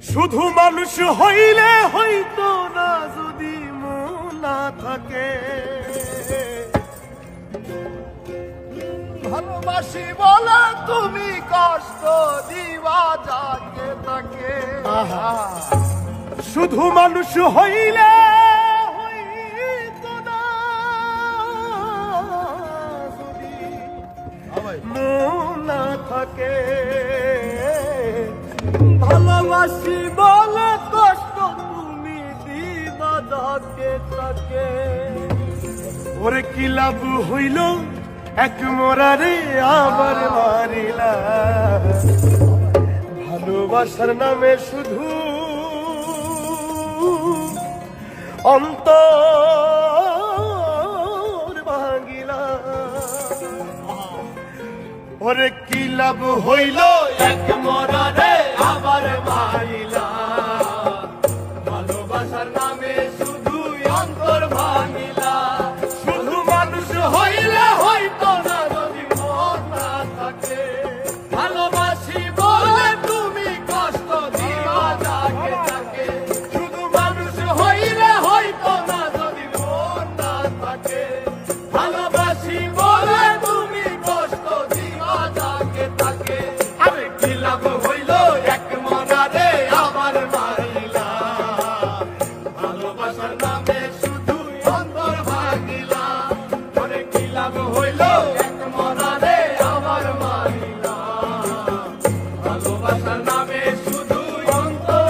শুধু মানুষ হইলে হইতো না যদি মন না থাকে। ভালোবাসি বলে তুমি কষ্ট দিবা যাকে তাকে। শুধু মানুষ হইলে হইতো না যদি মন না থাকে। ভালোবাসি বলে কষ্ট তুমি দিবা যাকে তাকে। ওরে কি লাভ হইল এক মোরারে আবার মারিলা। ভালোবাসার নামে শুধু অন্তর ভাঙিলা। ওরে কি লাভ হইল এক মোরারে আবার মারিলা। ভালোবাসার নামে শুধু অন্তর ভাঙিলা। শুধু মানুষ হইলে হইতো না যদি মন না থাকে। ভালোবাসি বলে তুমি কষ্ট দিবা যাকে তাকে। শুধু মানুষ হইলে হইতো না যদি মন না থাকে। ভালোবাসি বলে তুমি কষ্ট দিবা যাকে তাকে। আরে কি লাভ হইল এক মনারে আবার মারিলা। ভালোবাসার নামে শুধু অন্তর ভাঙিলা। ওরে কি লাভ হইল এক মনারে আবার মারিলা। ভালোবাসার নামে শুধু অন্তর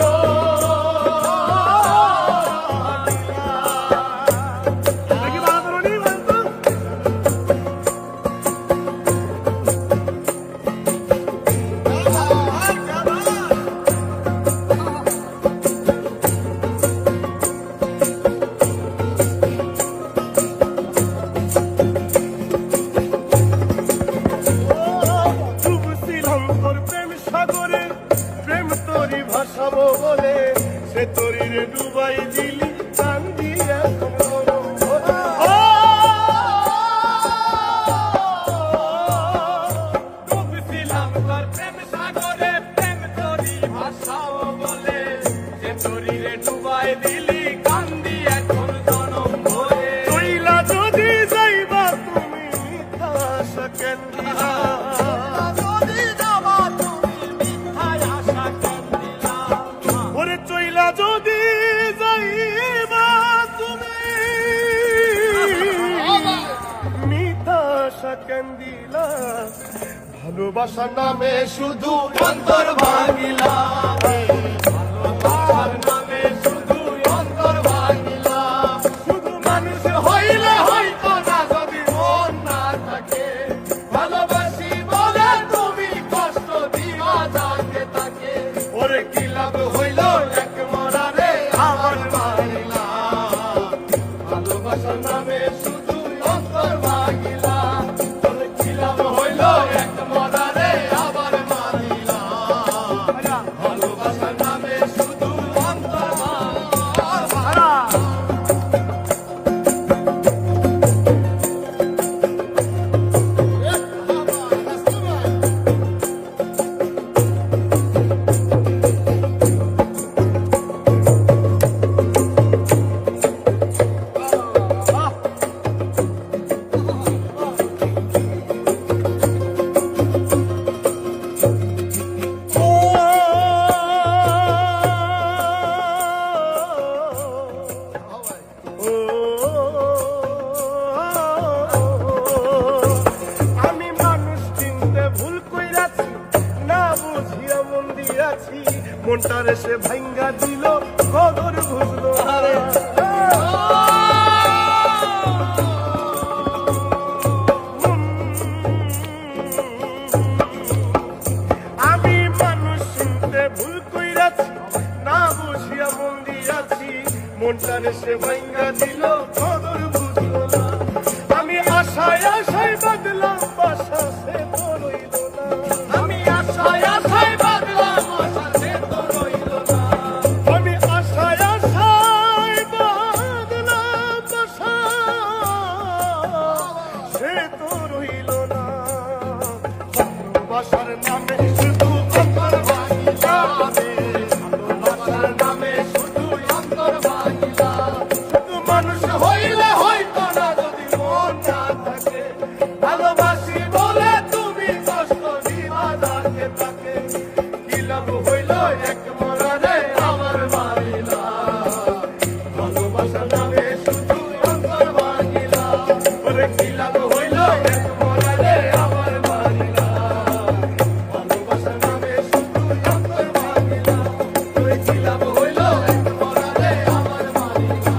সাগরে প্রেম তোরি ভাসাবো বলে সে তোরিরে ডুবাই দিলি কান্দি এখন গরম হলো। ডুবছিলাম তোর প্রেম সাগরে প্রেম তোরি ভাসাও বলে। যে তোরিরে ডুবাই দিলি কান্দি এখন জনম ভরে। চইলা যদি যাইবা তুমি মিথ্যা আশা কেন দিলা। যদি যাবা তুমি মিথ্যায় আশা কেন দিলা। ওরে চইলা যদি যাইবা তুমি মিথ্যা আশা কেন দিলা। ভালোবাসার নামে শুধু অন্তর ভাঙিলা। ভালোবাসার নামে শুধু অন্তর ভাঙিলা। শুধু মানুষ হইলে হইতো না যদি মন না থাকে। ভালোবাসি বলে তুমি কষ্ট দিবা যাকে তাকে। ওরে কি লাভ হইল এক মরারে আবার মারিলা। ভালোবাসার নামে শুধু অন্তর ভাঙিলা। ওরে কি লাভ হইল এক মরারে আবার মারিলা। ভালোবাসার নামে শুধু অন্তর ভাঙিলা। আমি মানুষ চিনতে ভুল কইরাছি না বুঝিয়া মন দিয়াছি। মনটারে সে ভাঙ্গা দিল কদর বুঝলো না। আমি মানুষ চিনতে ভুল কইরাছি না বুঝিয়া মন দিয়াছি। মনটারে সে ভাঙ্গা দিল কদর বুঝলো না। আমি আশায় আশায় বাদলাম বাসা সে তো রইল না। আমি আশায় আশায় বাদলাম আশা সে তো রইল না। আমি আশায় আশায় বাদলাম বাসা সে তো রইল না। ভালোবাসার নামে শুধু অন্তর ভাঙিলা। এক মরারে আমার মারিলা ভালোবাসা নামে শুধু অন্তর ভাঙিলা ওরে কি লাভ হইল এক মরারে আমার মারিলা ভালোবাসা নামে শুধু অন্তর ভাঙিলা ওরে কি লাভ হইল এক মরারে আমার মারিলা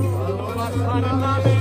ভালোবাসার নামে